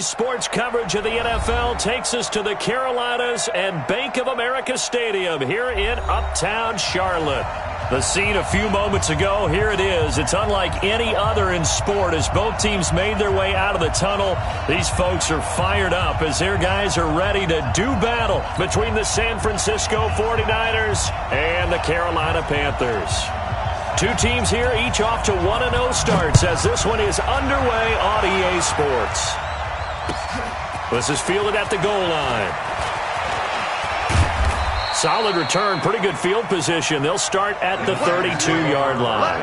Today's sports coverage of the NFL takes us to the Carolinas and Bank of America Stadium here in Uptown Charlotte. The scene a few moments ago, here it is. It's unlike any other in sport as both teams made their way out of the tunnel. These folks are fired up as their guys are ready to do battle between the San Francisco 49ers and the Carolina Panthers. Two teams here, each off to 1-0 starts as this one is underway on EA Sports. This is fielded at the goal line. Solid return, pretty good field position. They'll start at the 32-yard line.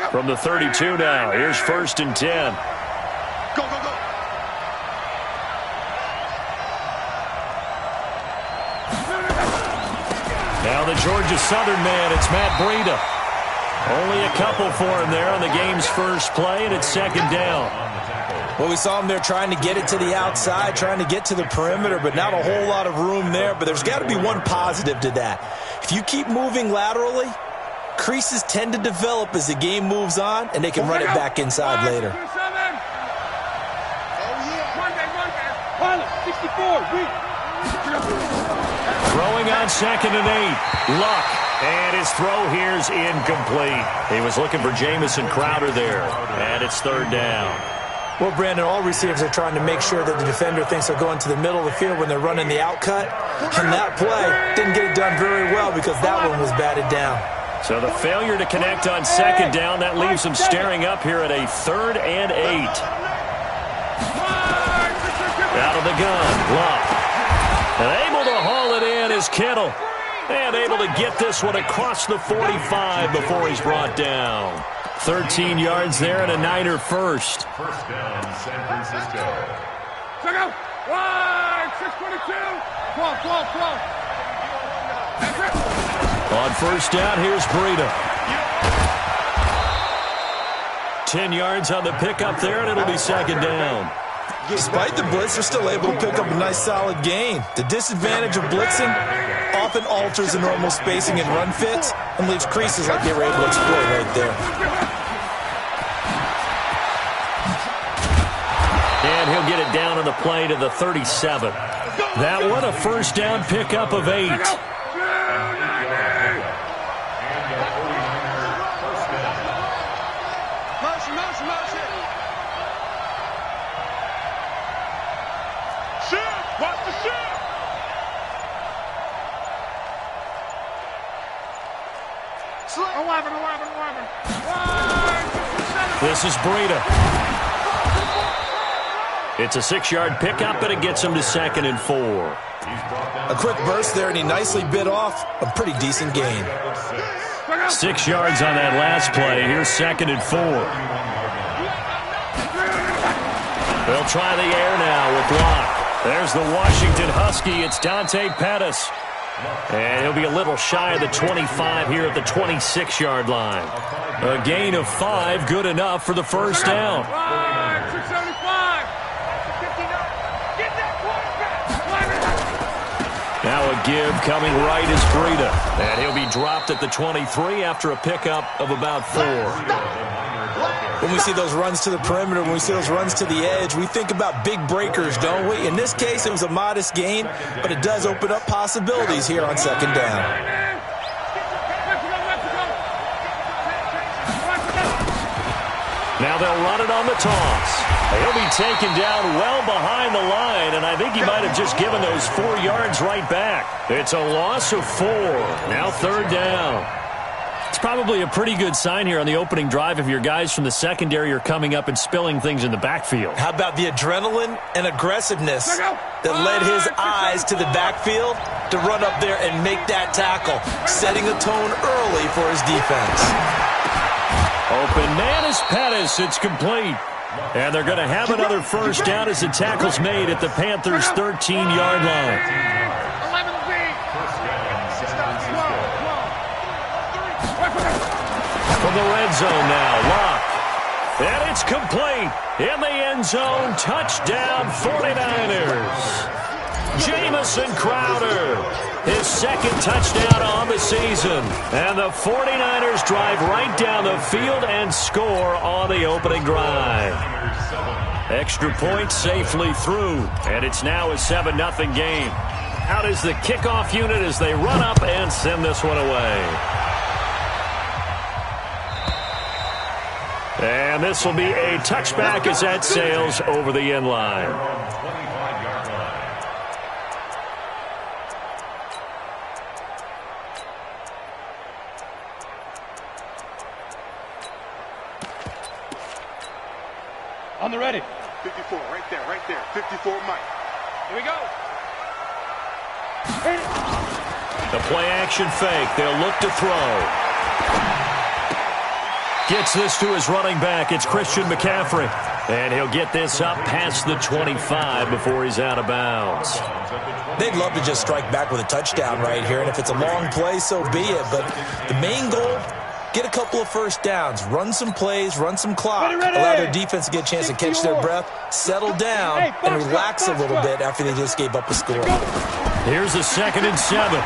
From the 32 now, here's 1st and 10. Go, go, go. Now the Georgia Southern man, it's Matt Breida. Only a couple for him there on the game's first play, and it's 2nd down. Well, we saw him there trying to get it to the outside, trying to get to the perimeter, but not a whole lot of room there. But there's got to be one positive to that. If you keep moving laterally, creases tend to develop as the game moves on, and they can run it back inside later. Throwing on 2nd and 8. Luck. And his throw here's incomplete. He was looking for Jamison Crowder there. And it's 3rd down. Well, Brandon, all receivers are trying to make sure that the defender thinks they're going to the middle of the field when they're running the outcut. And that play didn't get it done very well because that one was batted down. So the failure to connect on 2nd down, that leaves him staring up here at a 3rd and 8. Out of the gun, Luck. And able to haul it in is Kittle. And able to get this one across the 45 before he's brought down. 13 yards there and a Niner first. First down, San Francisco. Check out. Wide, 622. 12. On 1st down, here's Breida. 10 yards on the pickup there, and it'll be 2nd down. Despite the blitz, they're still able to pick up a nice solid gain. The disadvantage of blitzing often alters the normal spacing and run fits and leaves creases like they were able to exploit right there. And he'll get it down on the play to the 37. That one a 1st down pickup of 8. This is Breida. It's a 6-yard pickup, and it gets him to 2nd and 4. A quick burst there, and he nicely bit off a pretty decent gain. 6 yards on that last play. Here's 2nd and 4. They'll try the air now with Locke. There's the Washington Husky. It's Dante Pettis. And he'll be a little shy of the 25 here at the 26-yard line. A gain of 5, good enough for the 1st down. Now a give coming right is Breida. And he'll be dropped at the 23 after a pickup of about 4. When we see those runs to the perimeter, when we see those runs to the edge, we think about big breakers, don't we? In this case, it was a modest gain, but it does open up possibilities here on 2nd down. Now they'll run it on the toss. He'll be taken down well behind the line, and I think he might have just given those 4 yards right back. It's a loss of 4. Now 3rd down. It's probably a pretty good sign here on the opening drive if your guys from the secondary are coming up and spilling things in the backfield. How about the adrenaline and aggressiveness that led his eyes to the backfield to run up there and make that tackle, setting a tone early for his defense. Open man is Pettis. It's complete. And they're going to have another 1st down as the tackle's made at the Panthers' 13-yard line. From the red zone now, Locke. And It's complete. In the end zone, touchdown 49ers. Jamison Crowder, his second touchdown on the season. And the 49ers drive right down the field and score on the opening drive. Extra point safely through, and it's now a 7-0 game. Out is the kickoff unit as they run up and send this one away. And this will be a touchback as that sails over the end line. On the ready. 54, right there. 54, Mike. Here we go. The play action fake. They'll look to throw. Gets this to his running back. It's Christian McCaffrey. And he'll get this up past the 25 before he's out of bounds. They'd love to just strike back with a touchdown right here. And if it's a long play, so be it. But the main goal, get a couple of first downs, run some plays, run some clock, allow their defense to get a chance to catch their breath, settle down, and relax a little bit after they just gave up a score. Here's a 2nd and 7.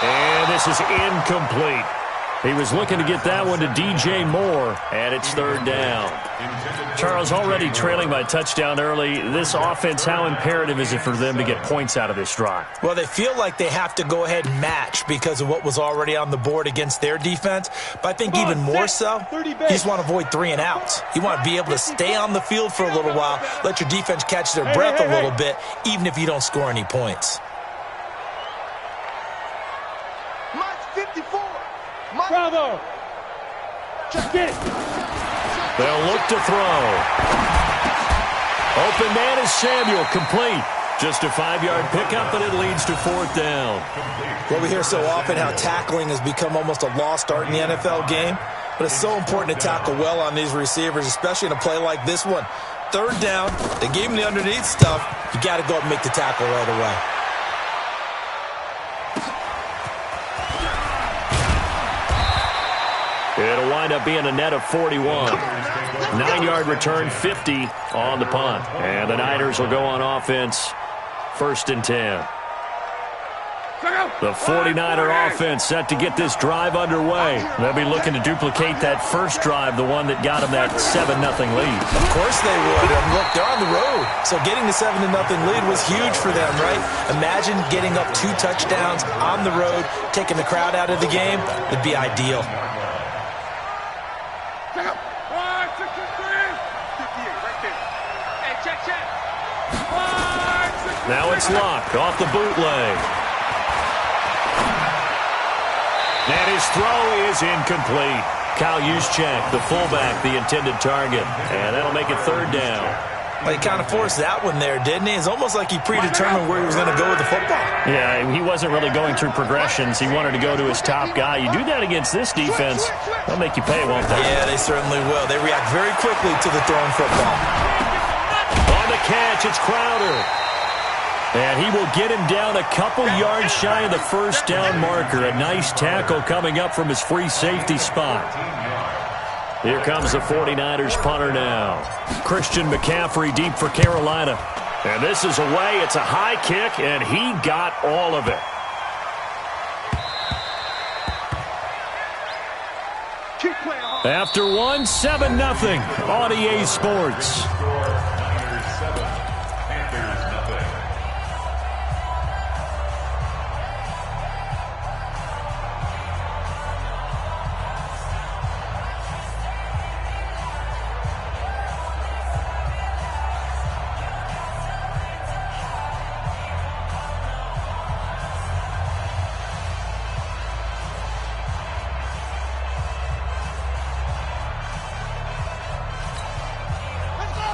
And this is incomplete. He was looking to get that one to DJ Moore, and it's 3rd down. Charles, already trailing by touchdown early. This offense, how imperative is it for them to get points out of this drive? Well, they feel like they have to go ahead and match because of what was already on the board against their defense. But I think even more so, you just want to avoid 3 and outs. You want to be able to stay on the field for a little while, let your defense catch their breath a little bit, even if you don't score any points. Bravo. Check it. They'll look to throw. Open man is Samuel, complete. Just a 5-yard pickup, and it leads to 4th down. Well, we hear so often how tackling has become almost a lost art in the NFL game, but it's so important to tackle well on these receivers, especially in a play like this one. 3rd down, they gave him the underneath stuff. You got to go up and make the tackle right away. It'll wind up being a net of 41. 9-yard return, 50 on the punt. And the Niners will go on offense, 1st and 10. The 49er offense set to get this drive underway. They'll be looking to duplicate that first drive, the one that got them that 7-0 lead. Of course they would. Look, they're on the road. So getting the 7-0 lead was huge for them, right? Imagine getting up 2 touchdowns on the road, taking the crowd out of the game. It'd be ideal. Now it's locked off the bootleg. And his throw is incomplete. Kyle Juszczyk, the fullback, the intended target. And that'll make it 3rd down. Well, he kind of forced that one there, didn't he? It's almost like he predetermined where he was going to go with the football. Yeah, he wasn't really going through progressions. He wanted to go to his top guy. You do that against this defense, they'll make you pay, won't they? Yeah, they certainly will. They react very quickly to the thrown football. On the catch, it's Crowder. And he will get him down a couple yards shy of the 1st down marker. A nice tackle coming up from his free safety spot. Here comes the 49ers punter now. Christian McCaffrey deep for Carolina. And this is away. It's a high kick, and he got all of it. After one, 7-0 on EA Sports.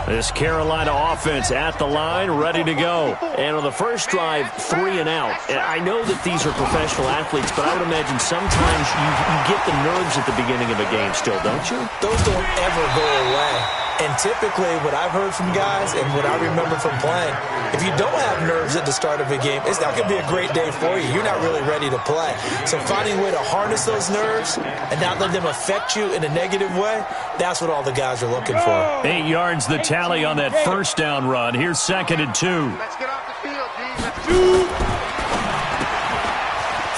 This Carolina offense at the line, ready to go. And on the first drive, 3 and out. And I know that these are professional athletes, but I would imagine sometimes you get the nerves at the beginning of a game still, don't you? Those don't ever go away. And typically what I've heard from guys and what I remember from playing, if you don't have nerves at the start of a game, it's not going to be a great day for you. You're not really ready to play. So finding a way to harness those nerves and not let them affect you in a negative way, that's what all the guys are looking for. 8 yards the tally on that first down run. Here's 2nd and 2. Let's get off the field, G. Let's do.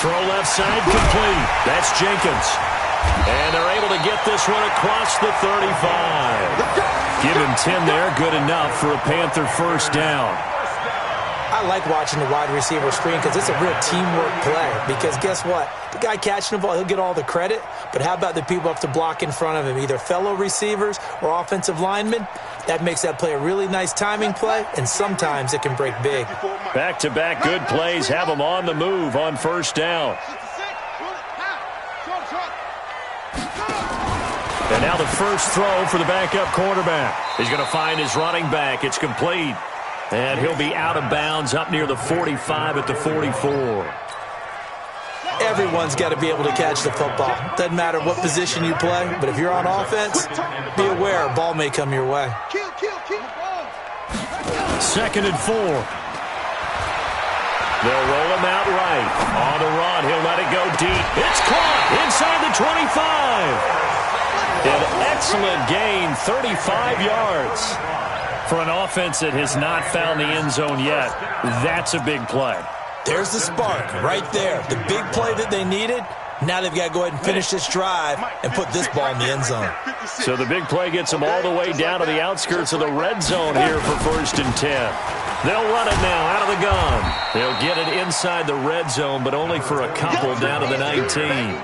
Throw left side complete. That's Jenkins. And they're able to get this one across the 35. Give him 10 there. Good enough for a Panther first down. I like watching the wide receiver screen because it's a real teamwork play. Because guess what? The guy catching the ball, he'll get all the credit. But how about the people up to block in front of him, either fellow receivers or offensive linemen? That makes that play a really nice timing play, and sometimes it can break big. Back-to-back good plays have them on the move on first down. And now the first throw for the backup quarterback. He's going to find his running back. It's complete. And he'll be out of bounds up near the 45 at the 44. Everyone's got to be able to catch the football. Doesn't matter what position you play, but if you're on offense, be aware a ball may come your way. 2nd and 4. They'll roll him out right. On the run, he'll let it go deep. It's caught inside the 25. An excellent gain, 35 yards. For an offense that has not found the end zone yet, that's a big play. There's the spark right there. The big play that they needed. Now they've got to go ahead and finish this drive and put this ball in the end zone. So the big play gets them all the way down to the outskirts of the red zone here for 1st and 10. They'll run it now out of the gun. They'll get it inside the red zone, but only for a couple down to the 19.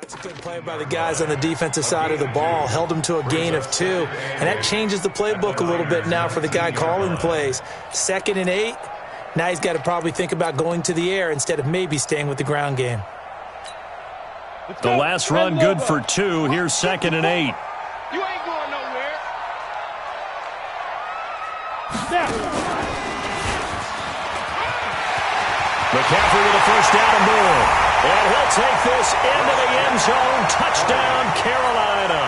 That's a good play by the guys on the defensive side of the ball. Held them to a gain of 2. And that changes the playbook a little bit now for the guy calling plays. 2nd and 8. Now he's got to probably think about going to the air instead of maybe staying with the ground game. The last run good for 2. Here's 2nd and 8. You ain't going nowhere. McCaffrey with a first down and more. And he'll take this into the end zone. Touchdown, Carolina.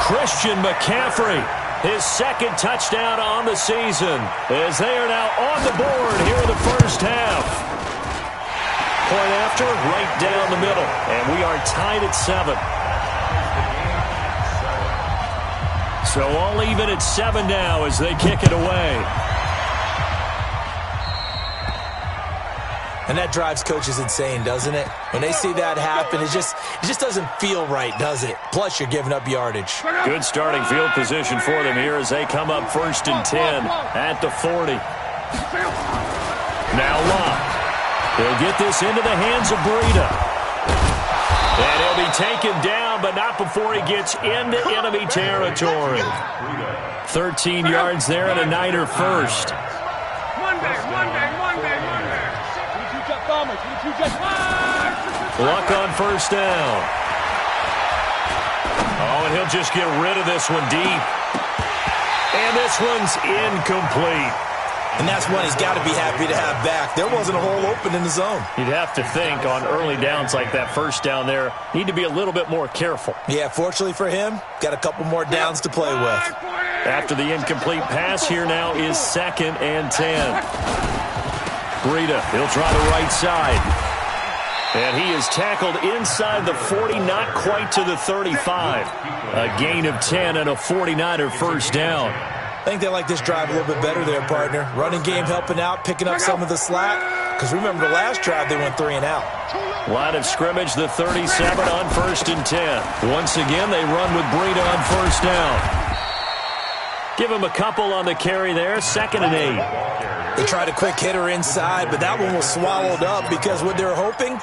Christian McCaffrey, his 2nd touchdown on the season, as they are now on the board here in the first half. Point after, right down the middle. And we are tied at 7. So all even at 7 now as they kick it away. And that drives coaches insane, doesn't it? When they see that happen, it just doesn't feel right, does it? Plus, you're giving up yardage. Good starting field position for them here as they come up 1st and 10 at the 40. Now Locke. He'll get this into the hands of Breida. And he'll be taken down, but not before he gets into enemy territory. 13 yards there and a Niner first. Luck on first down. Oh, and he'll just get rid of this one deep. And this one's incomplete. And that's one he's got to be happy to have back. There wasn't a hole open in the zone. You'd have to think on early downs like that first down there, need to be a little bit more careful. Yeah, fortunately for him, got a couple more downs to play with. After the incomplete pass, here now is 2nd and 10. Breida, he'll try the right side. And he is tackled inside the 40, not quite to the 35. A gain of 10 and a 49er first down. I think they like this drive a little bit better there, partner. Running game helping out, picking up some of the slack. Because remember the last drive, they went 3 and out. Line of scrimmage, the 37 on 1st and 10. Once again, they run with Breida on 1st down. Give him a couple on the carry there, 2nd and 8. They tried a quick hitter inside, but that one was swallowed up because what they're hoping,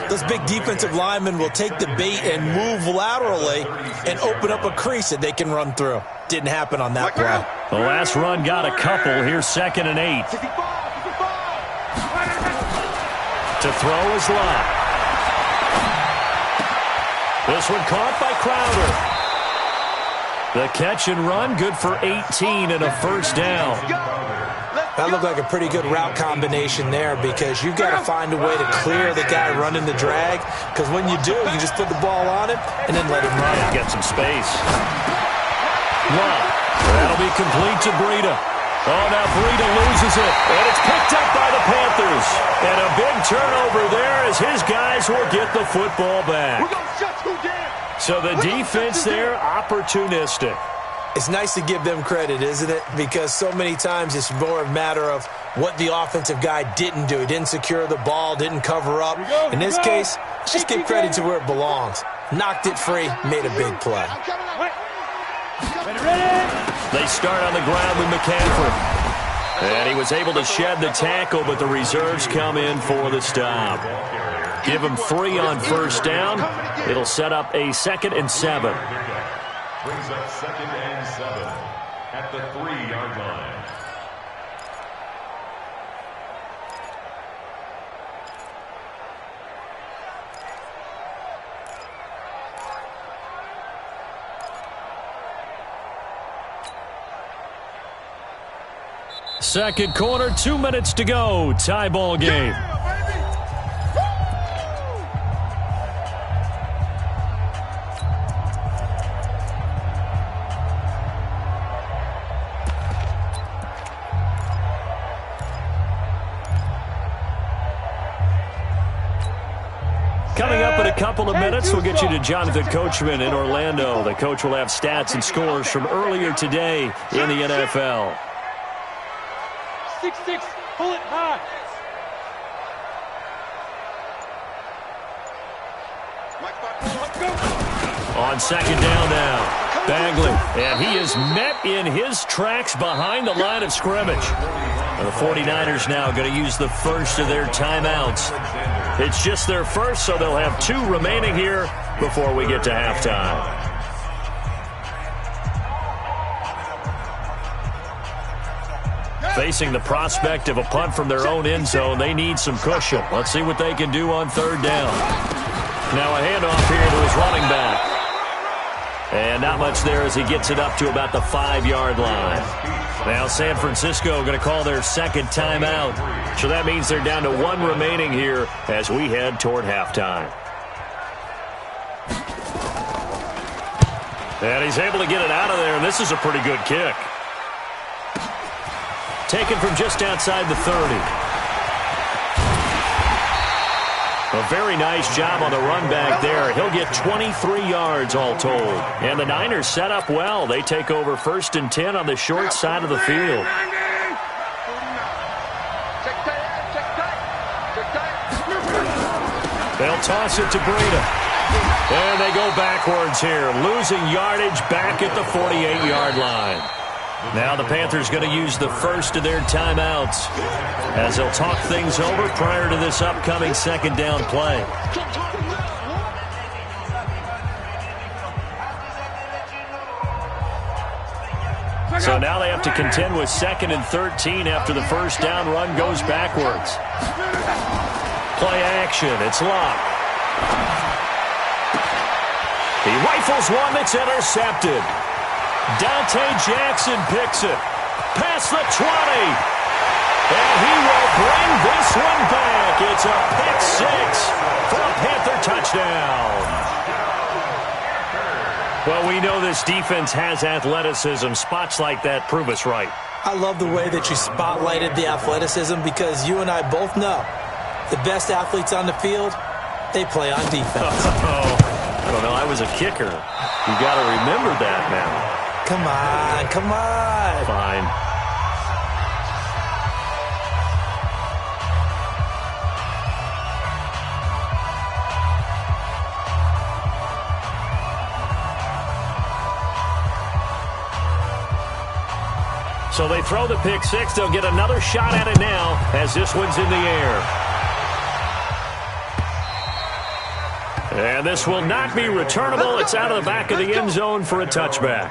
those big defensive linemen will take the bait and move laterally and open up a crease that they can run through. Didn't happen on that play. The last run got a couple. Here's 2nd and 8. To throw is Lott. This one caught by Crowder. The catch and run, good for 18 and a first down. That looked like a pretty good route combination there because you've got to find a way to clear the guy running the drag, because when you do, you just put the ball on him and then let him run. Get some space. Lott. That'll be complete to Breida. Oh, now Breida loses it, and it's picked up by the Panthers. And a big turnover there as his guys will get the football back. So the defense there, opportunistic. It's nice to give them credit, isn't it? Because so many times it's more a matter of what the offensive guy didn't do. He didn't secure the ball, didn't cover up. In this case, let's just give credit to where it belongs. Knocked it free, made a big play. They start on the ground with McCaffrey. And he was able to shed the tackle, but the reserves come in for the stop. Give him 3 on 1st down. It'll set up a 2nd and 7. Brings up 2nd and 7 at the 3-yard line. Second quarter, 2 minutes to go. Tie ball game. Coming up in a couple of minutes, we'll get you to Jonathan Coachman in Orlando. The coach will have stats and scores from earlier today in the NFL. 6-6, pull it high. On 2nd down now, Bagley, and he is met in his tracks behind the line of scrimmage. And the 49ers now going to use the first of their timeouts. It's just their first, so they'll have 2 remaining here before we get to halftime. Facing the prospect of a punt from their own end zone, they need some cushion. Let's see what they can do on 3rd down. Now a handoff here to his running back. And not much there as he gets it up to about the 5-yard line. Now San Francisco going to call their 2nd timeout. So that means they're down to 1 remaining here as we head toward halftime. And he's able to get it out of there, and this is a pretty good kick. Taken from just outside the 30. A very nice job on the run back there. He'll get 23 yards all told. And the Niners set up well. They take over 1st and 10 on the short side of the field. They'll toss it to Breida. And they go backwards here, losing yardage back at the 48-yard line. Now the Panthers going to use the first of their timeouts as they'll talk things over prior to this upcoming 2nd down play. So now they have to contend with 2nd and 13 after the 1st down run goes backwards. Play action, it's Lott. He rifles one that's intercepted. Dante Jackson picks it. Past the 20. And he will bring this one back. It's a pick 6 for a Panther touchdown. Well, we know this defense has athleticism. Spots like that prove us right. I love the way that you spotlighted the athleticism because you and I both know the best athletes on the field, they play on defense. I don't know. I was a kicker. You got to remember that now. Come on, come on. Fine. So they throw the pick six. They'll get another shot at it now as this one's in the air. And this will not be returnable. It's out of the back of the end zone for a touchback.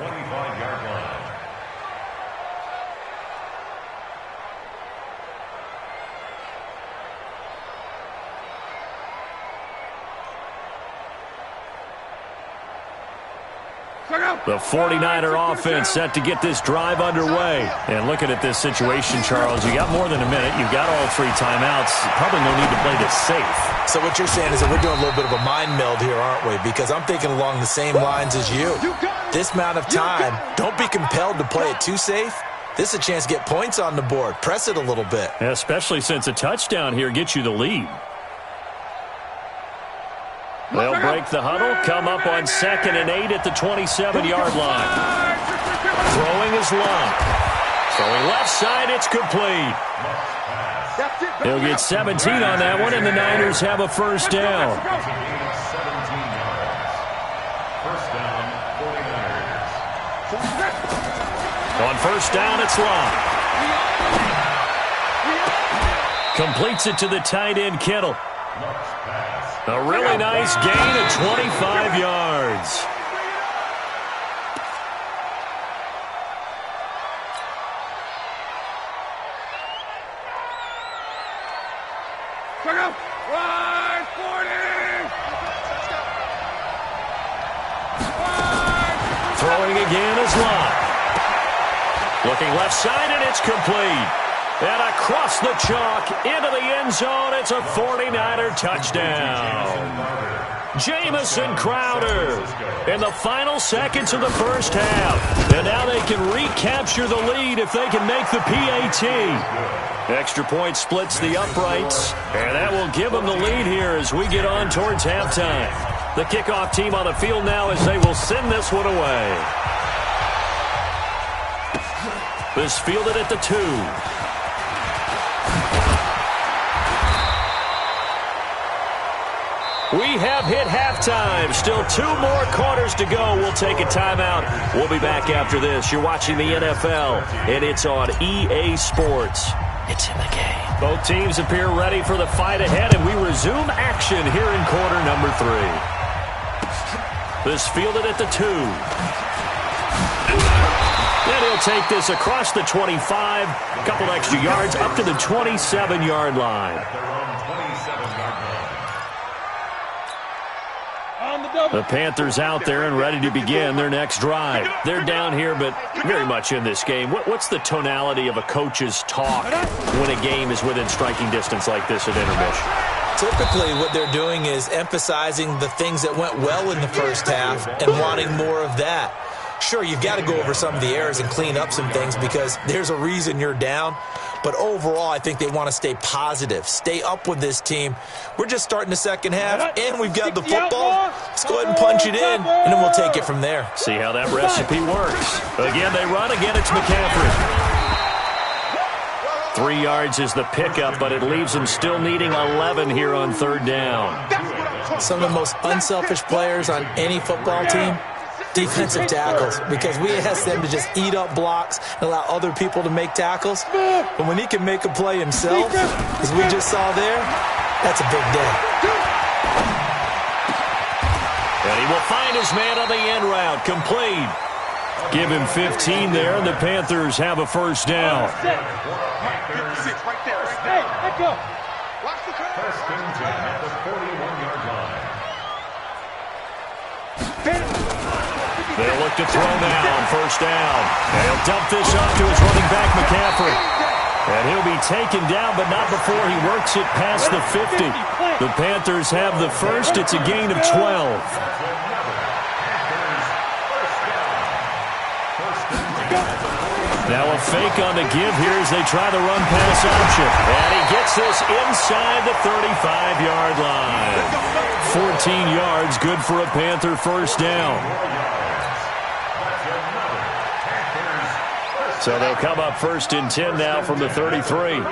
The 49er offense set to get this drive underway. And looking at this situation, Charles, you got more than a minute. You've got all 3 timeouts. Probably no need to play this safe. So what you're saying is that we're doing a little bit of a mind meld here, aren't we? Because I'm thinking along the same lines as you. This amount of time, don't be compelled to play it too safe. This is a chance to get points on the board. Press it a little bit. Yeah, especially since a touchdown here gets you the lead. They'll break the huddle, come up on 2nd and 8 at the 27-yard line. Throwing is Love. Throwing left side, it's complete. He'll get 17 on that one, and the Niners have a first down. On first down, it's Love. Completes it to the tight end, Kittle. A really nice gain of 25 yards. Throwing again is Love. Looking left side, and it's complete. And across the chalk, into the end zone, it's a 49er touchdown. Jamison Crowder in the final seconds of the first half. And now they can recapture the lead if they can make the PAT. Extra point splits the uprights, and that will give them the lead here as we get on towards halftime. The kickoff team on the field now as they will send this one away. This fielded at the 2. We have hit halftime. Still 2 more quarters to go. We'll take a timeout. We'll be back after this. You're watching the NFL, and it's on EA Sports. It's in the game. Both teams appear ready for the fight ahead, and we resume action here in quarter number 3. This fielded at the 2. And he'll take this across the 25. A couple extra yards up to the 27-yard line. The Panthers out there and ready to begin their next drive. They're down here, but very much in this game. What's the tonality of a coach's talk when a game is within striking distance like this at intermission? Typically, what they're doing is emphasizing the things that went well in the first half and wanting more of that. Sure, you've got to go over some of the errors and clean up some things because there's a reason you're down. But overall, I think they want to stay positive, stay up with this team. We're just starting the second half, and we've got the football. Let's go ahead and punch it in, and then we'll take it from there. See how that recipe works. Again, they run. Again, it's McCaffrey. 3 yards is the pickup, but it leaves them still needing 11 here on 3rd down. Some of the most unselfish players on any football team, defensive tackles, because we ask them to just eat up blocks and allow other people to make tackles. But when he can make a play himself, as we just saw there, that's a big day. And he will find his man on the end route, complete. Give him 15 there, and the Panthers have a first down. Hey, let go. First and 10 at the 41-yard line. They'll look to throw now on first down. And he'll dump this off to his running back, McCaffrey. And he'll be taken down, but not before he works it past the 50. The Panthers have the first. It's a gain of 12. Now a fake on the give here as they try the run-pass option. And he gets this inside the 35-yard line. 14 yards, good for a Panther first down. So they'll come up first and 10 now from the 33.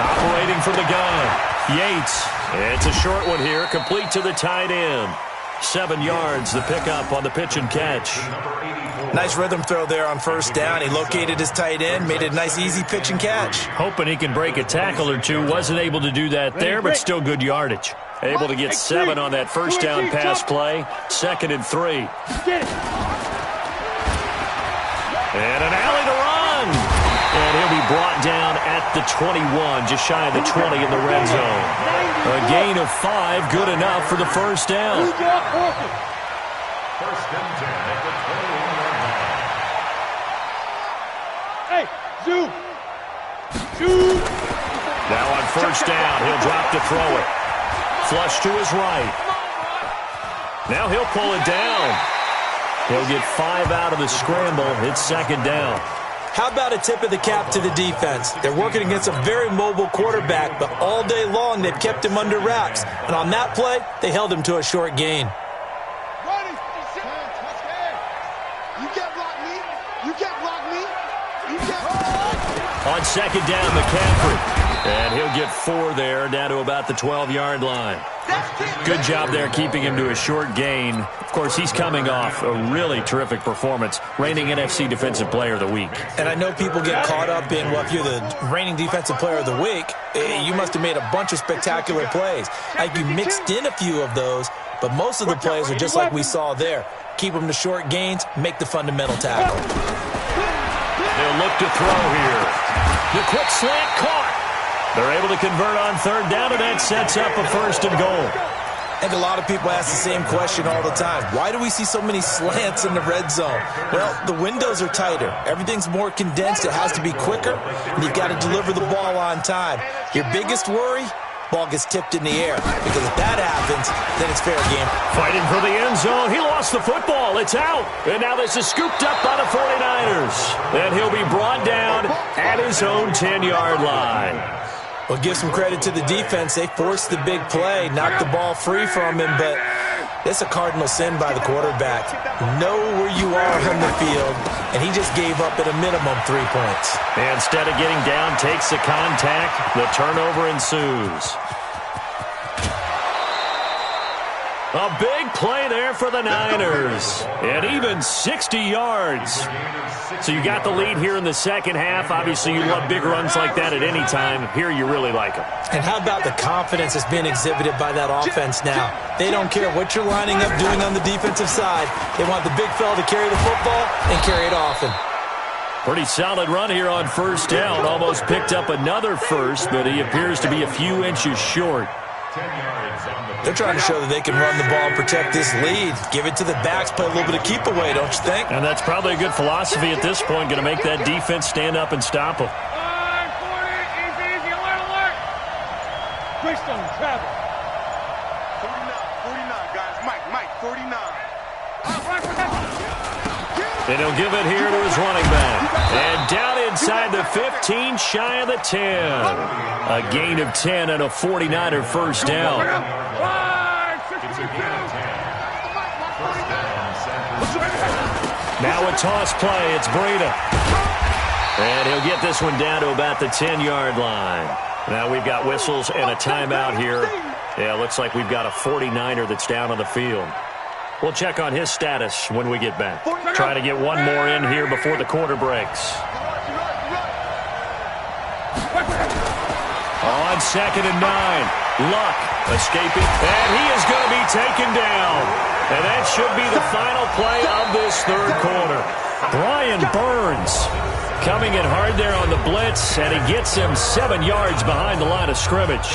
Operating from the gun, Yates. It's a short one here, complete to the tight end. 7 yards, the pickup on the pitch and catch. Nice rhythm throw there on first down. He located his tight end, made it a nice, easy pitch and catch. Hoping he can break a tackle or two. Wasn't able to do that there, but still good yardage. Able to get 7 on that first down pass play. 2nd and 3. And an alley to run. And he'll be brought down at the 21, just shy of the 20 in the red zone. A gain of 5, good enough for the first down. First and 10 at the 21-yard line. Hey, Zoo. Now on first down, he'll drop to throw it. Flush to his right. Now he'll pull it down. He'll get 5 out of the scramble. It's 2nd down. How about a tip of the cap to the defense? They're working against a very mobile quarterback, but all day long they've kept him under wraps. And on that play, they held him to a short gain. On 2nd down, McCaffrey. And he'll get 4 there, down to about the 12-yard line. Good job there keeping him to a short gain. Of course, he's coming off a really terrific performance, reigning NFC Defensive Player of the Week. And I know people get caught up in, well, if you're the reigning Defensive Player of the Week, you must have made a bunch of spectacular plays. Like you mixed in a few of those, but most of the plays are just like we saw there. Keep them to short gains, make the fundamental tackle. They'll look to throw here. The quick slant caught. They're able to convert on 3rd down, and that sets up a 1st and goal. I think a lot of people ask the same question all the time. Why do we see so many slants in the red zone? Well, the windows are tighter. Everything's more condensed. It has to be quicker, and you've got to deliver the ball on time. Your biggest worry? Ball gets tipped in the air, because if that happens, then it's fair game. Fighting for the end zone. He lost the football. It's out. And now this is scooped up by the 49ers. And he'll be brought down at his own 10-yard line. Well, give some credit to the defense. They forced the big play, knocked the ball free from him, but that's a cardinal sin by the quarterback. Know where you are on the field, and he just gave up at a minimum 3 points. And instead of getting down, takes the contact. The turnover ensues. A big play there for the Niners. And even 60 yards. So you got the lead here in the second half. Obviously, you love big runs like that at any time. Here you really like them. And how about the confidence that's been exhibited by that offense now? They don't care what you're lining up doing on the defensive side. They want the big fella to carry the football and carry it often. Pretty solid run here on first down. Almost picked up another first, but he appears to be a few inches short. They're trying to show that they can run the ball and protect this lead. Give it to the backs, play a little bit of keep away, don't you think? And that's probably a good philosophy at this point. Going to make that defense stand up and stop them. Easy, alert. Quickstone, travel. 49, guys. Mike, 49. And he'll give it here to his running back. And down inside the 15, shy of the 10. A gain of 10 and a 49er first down. Now a toss play. It's Breida. And he'll get this one down to about the 10-yard line. Now we've got whistles and a timeout here. Yeah, looks like we've got a 49er that's down on the field. We'll check on his status when we get back. Try to get one more in here before the quarter breaks. On 2nd and 9, Luck escaping, and he is going to be taken down. And that should be the final play of this third quarter. Brian Burns coming in hard there on the blitz, and he gets him 7 yards behind the line of scrimmage.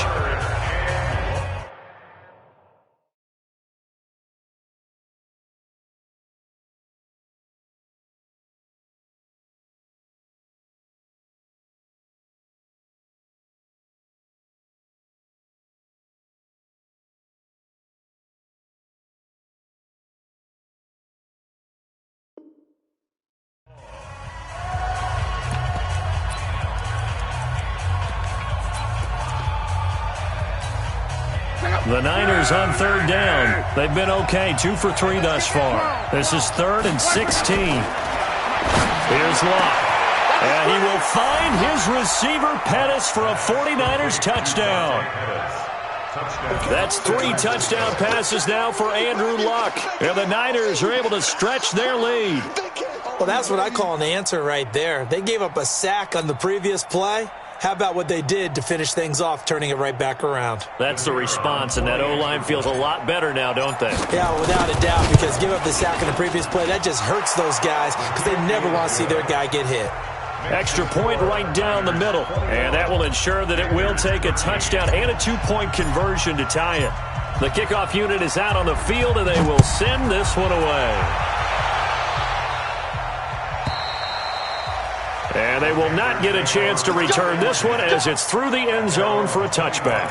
The Niners on third down. They've been okay, 2 for 3 thus far. This is 3rd and 16. Here's Locke. And he will find his receiver, Pettis, for a 49ers touchdown. That's 3 touchdown passes now for Andrew Luck. And the Niners are able to stretch their lead. Well, that's what I call an answer right there. They gave up a sack on the previous play. How about what they did to finish things off, turning it right back around? That's the response, and that O-line feels a lot better now, don't they? Yeah, without a doubt, because give up the sack on the previous play, that just hurts those guys because they never want to see their guy get hit. Extra point right down the middle, and that will ensure that it will take a touchdown and a 2-point conversion to tie it. The kickoff unit is out on the field, and they will send this one away. And they will not get a chance to return this one as it's through the end zone for a touchback.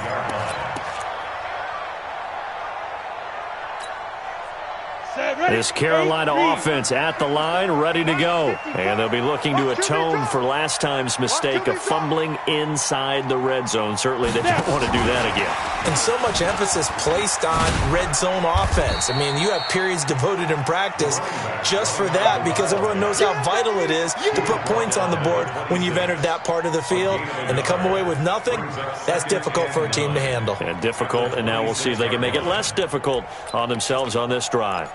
This Carolina offense at the line, ready to go. And they'll be looking to atone for last time's mistake of fumbling inside the red zone. Certainly they don't want to do that again. And so much emphasis placed on red zone offense. I mean, you have periods devoted in practice just for that because everyone knows how vital it is to put points on the board when you've entered that part of the field. And to come away with nothing, that's difficult for a team to handle. And difficult, and now we'll see if they can make it less difficult on themselves on this drive.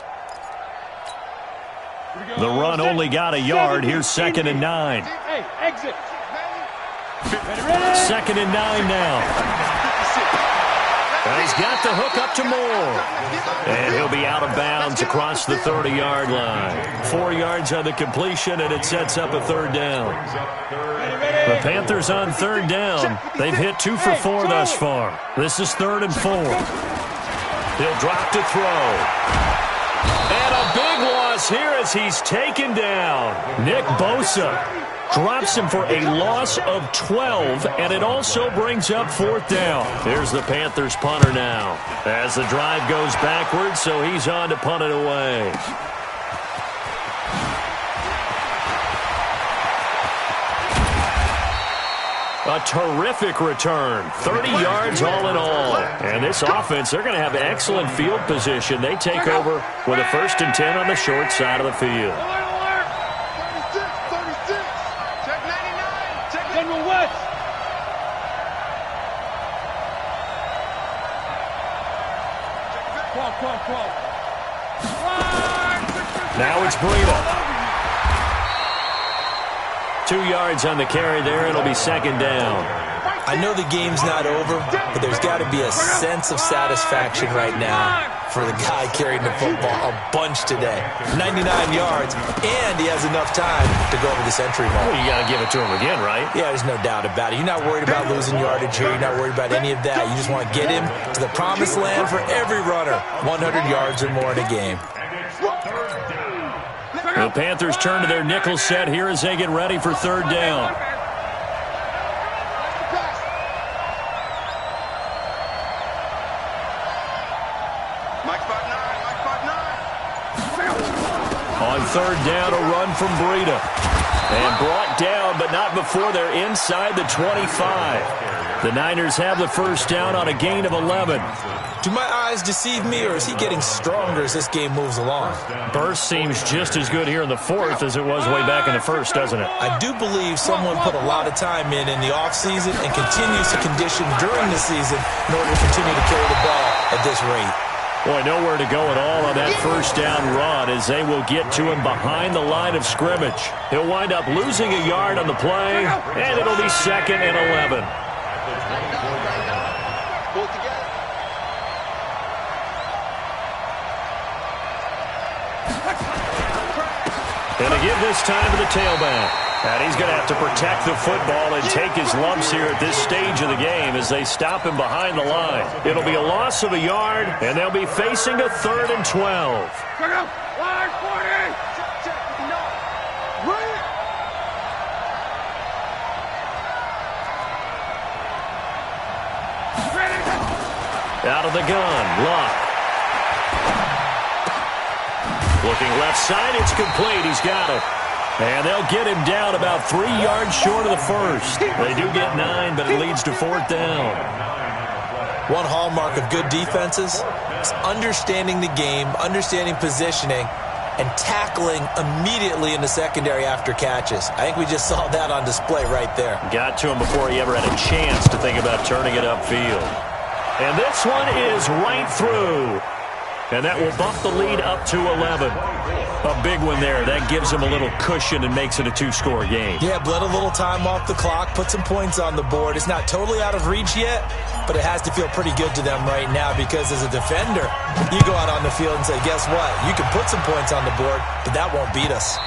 The run only got a yard. Here's 2nd and 9. Hey, exit. 2nd and 9 now. And he's got the hook up to Moore. And he'll be out of bounds across the 30-yard line. 4 yards on the completion, and it sets up a 3rd down. The Panthers on 3rd down. They've hit 2 for 4 thus far. This is 3rd and 4. He'll drop to throw. And a big loss here as he's taken down. Nick Bosa drops him for a loss of 12, and it also brings up 4th down. Here's the Panthers punter now as the drive goes backwards, so he's on to punt it away. A terrific return. 30 yards all in all. And this offense, they're going to have excellent field position. They take over with a 1st and 10 on the short side of the field. 36. Check 99. Check General West. Crawl. Now it's Breida. 2 yards on the carry there. It'll be 2nd down. I know the game's not over, but there's got to be a sense of satisfaction right now for the guy carrying the football a bunch today. 99 yards, and he has enough time to go over this entry ball. Well, you got to give it to him again, right? Yeah, there's no doubt about it. You're not worried about losing yardage here. You're not worried about any of that. You just want to get him to the promised land for every runner. 100 yards or more in a game. The Panthers turn to their nickel set here as they get ready for 3rd down. Mike 5'9". On 3rd down, a run from Breida. And brought down, but not before they're inside the 25. The Niners have the 1st down on a gain of 11. Do my eyes deceive me, or is he getting stronger as this game moves along? Burst seems just as good here in the 4th as it was way back in the 1st, doesn't it? I do believe someone put a lot of time in the offseason and continues to condition during the season in order to continue to carry the ball at this rate. Boy, nowhere to go at all on that 1st down run as they will get to him behind the line of scrimmage. He'll wind up losing a yard on the play, and it'll be 2nd and 11. And to give this time to the tailback. And he's going to have to protect the football and take his lumps here at this stage of the game as they stop him behind the line. It'll be a loss of a yard, and they'll be facing a 3rd and 12. Out of the gun, Locke. Looking left side, it's complete. He's got it. And they'll get him down about 3 yards short of the 1st. They do get 9, but it leads to 4th down. One hallmark of good defenses is understanding the game, understanding positioning, and tackling immediately in the secondary after catches. I think we just saw that on display right there. Got to him before he ever had a chance to think about turning it upfield. And this one is right through. And that will bump the lead up to 11. A big one there. That gives him a little cushion and makes it a 2-score game. Yeah, bled a little time off the clock, put some points on the board. It's not totally out of reach yet, but it has to feel pretty good to them right now because as a defender, you go out on the field and say, guess what? You can put some points on the board, but that won't beat us.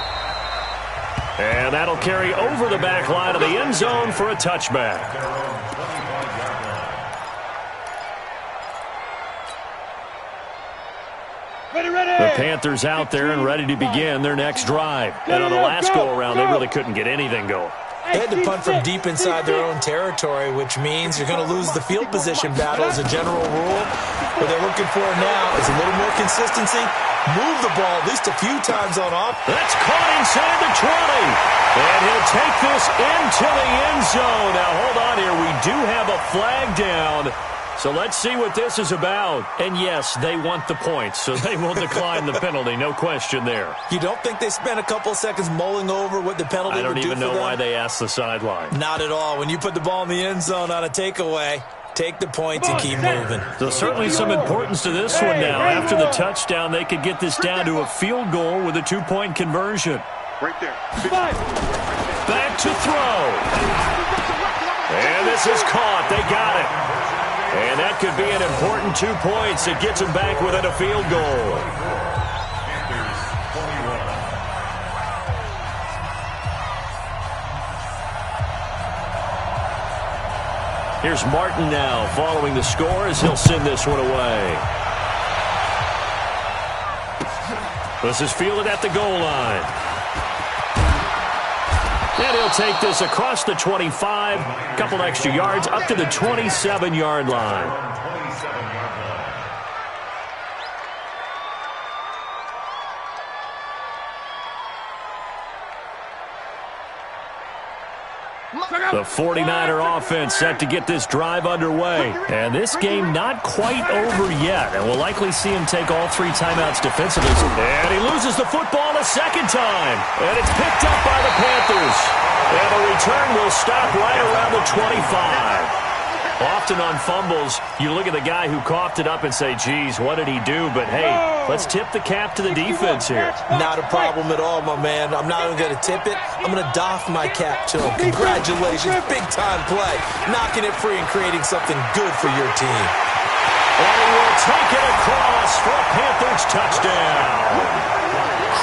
And that'll carry over the back line of the end zone for a touchback. The Panthers out there and ready to begin their next drive. And on the last go-around, they really couldn't get anything going. They had to punt from deep inside their own territory, which means you're going to lose the field position battle as a general rule. What they're looking for now is a little more consistency. Move the ball at least a few times on off. That's caught inside the 20. And he'll take this into the end zone. Now, hold on here. We do have a flag down. So let's see what this is about. And yes, they want the points, so they will decline the penalty. No question there. You don't think they spent a couple seconds mulling over what the penalty would do for them? I don't even know why they asked the sideline. Not at all. When you put the ball in the end zone on a takeaway, take the points and keep moving. So certainly some importance to this one now. After the touchdown, they could get this down to a field goal with a 2-point conversion. Right there. Back to throw. And this is caught. They got it. And that could be an important 2 points. It gets them back within a field goal. Here's Martin now following the score as he'll send this one away. This is fielded at the goal line. And he'll take this across the 25, a couple extra yards, up to the 27-yard line. The 49er offense set to get this drive underway. And this game not quite over yet. And we'll likely see him take all 3 timeouts defensively. And he loses the football a second time. And it's picked up by the Panthers. And the return will stop right around the 25. Often on fumbles, you look at the guy who coughed it up and say, geez, what did he do? But, hey, let's tip the cap to the defense here. Not a problem at all, my man. I'm not even going to tip it. I'm going to doff my cap to him. Congratulations. Big-time play. Knocking it free and creating something good for your team. And he will take it across for a Panthers touchdown.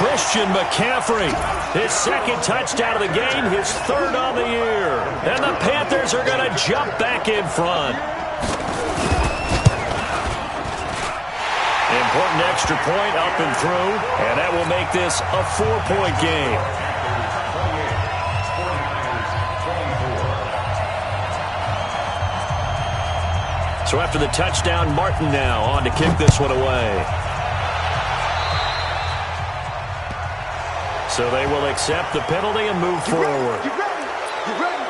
Christian McCaffrey, his second touchdown of the game, his 3rd on the year. And the Panthers are going to jump back in front. Important extra point up and through, and that will make this a 4-point game. So after the touchdown, Martin now on to kick this one away. So they will accept the penalty and move forward. You ready? You ready?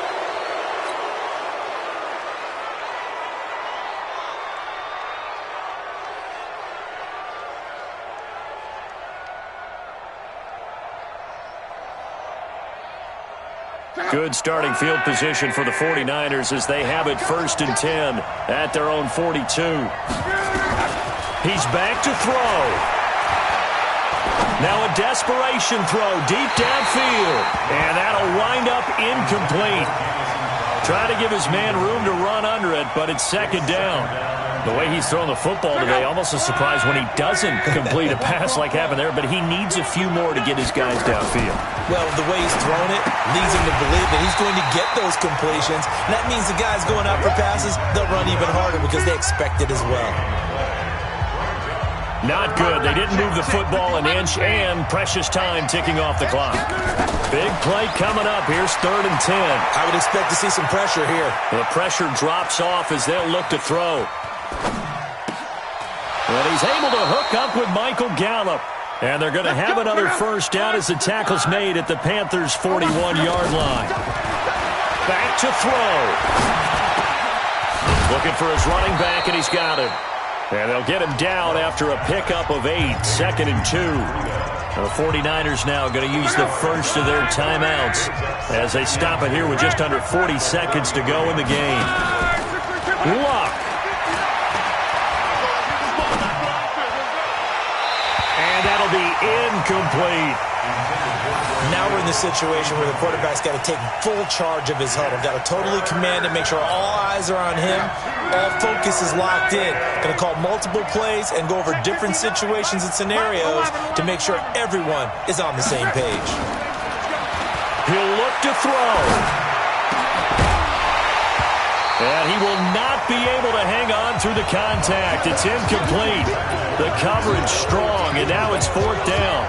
Good starting field position for the 49ers as they have it 1st and 10 at their own 42. He's back to throw. Now a desperation throw deep downfield. And that'll wind up incomplete. Try to give his man room to run under it, but it's 2nd down. The way he's throwing the football today, almost a surprise when he doesn't complete a pass like happened there, but he needs a few more to get his guys downfield. Well, the way he's thrown it leads him to believe that he's going to get those completions. And that means the guys going out for passes, they'll run even harder because they expect it as well. Not good. They didn't move the football an inch, and precious time ticking off the clock. Big play coming up. Here's 3rd and 10. I would expect to see some pressure here. The pressure drops off as they'll look to throw. And he's able to hook up with Michael Gallup. And they're going to have another 1st down as the tackle's made at the Panthers' 41-yard line. Back to throw. Looking for his running back, and he's got him. And they'll get him down after a pickup of 8, 2nd and 2. The 49ers now going to use the first of their timeouts as they stop it here with just under 40 seconds to go in the game. Luck. And that'll be incomplete. Now we're in the situation where the quarterback's got to take full charge of his huddle. Got to totally command it, make sure all eyes are on him. All focus is locked in. Going to call multiple plays and go over different situations and scenarios to make sure everyone is on the same page. He'll look to throw. And he will not be able to hang on through the contact. It's incomplete. The coverage strong, and now it's 4th down.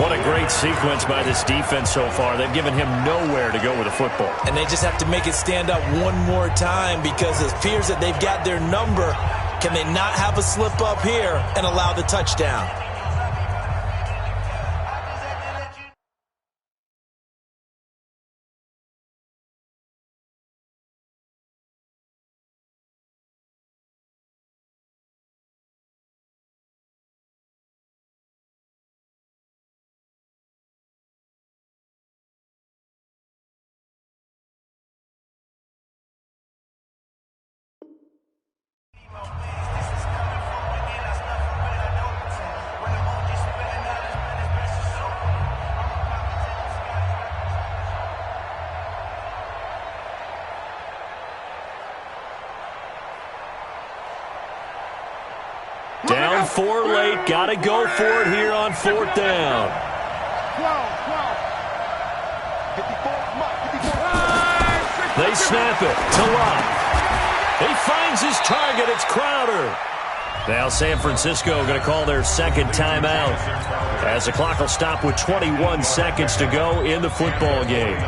What a great sequence by this defense so far. They've given him nowhere to go with the football. And they just have to make it stand up one more time because it appears that they've got their number. Can they not have a slip up here and allow the touchdown? Down 4 late. Got to go for it here on 4th down. 12. They snap it to Luck. He finds his target. It's Crowder. Now San Francisco going to call their second timeout as the clock will stop with 21 seconds to go in the football game.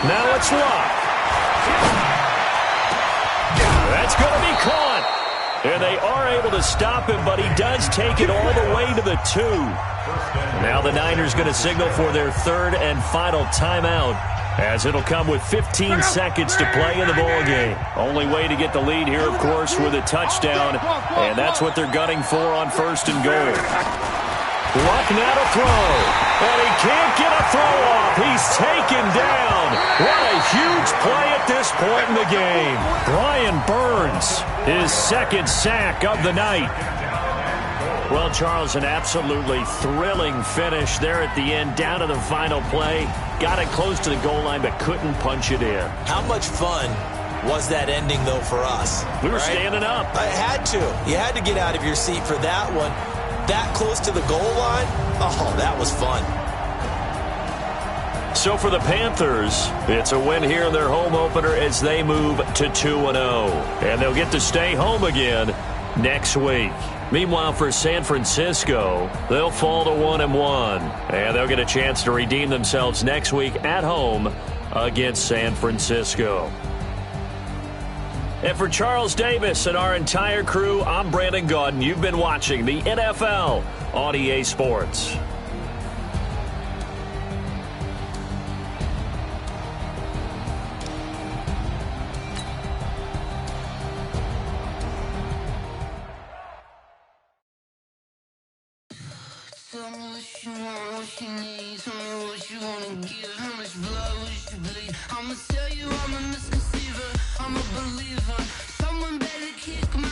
Now it's Luck. That's going to be caught. And they are able to stop him, but he does take it all the way to the 2. Now the Niners going to signal for their 3rd and final timeout, as it'll come with 15 seconds to play in the ball game. Only way to get the lead here, of course, with a touchdown, and that's what they're gunning for on 1st and goal. Luck now to throw, and he can't get a throw off. He's taken down. What a huge play at this point in the game. Brian Burns, his 2nd sack of the night. Well, Charles, an absolutely thrilling finish there at the end, down to the final play. Got it close to the goal line, but couldn't punch it in. How much fun was that ending, though, for us? We were standing up. I had to. You had to get out of your seat for that one. That close to the goal line? Oh, that was fun. So for the Panthers, it's a win here in their home opener as they move to 2-0. And they'll get to stay home again next week. Meanwhile, for San Francisco, they'll fall to 1-1. And they'll get a chance to redeem themselves next week at home against San Francisco. And for Charles Davis and our entire crew, I'm Brandon Gaudin. You've been watching the NFL on EA Sports. Tell me what you want, what you need. Tell me what you wanna give. How much blood would you bleed? I'ma tell you I'm a misconceiver. I'm a believer. Someone better kick my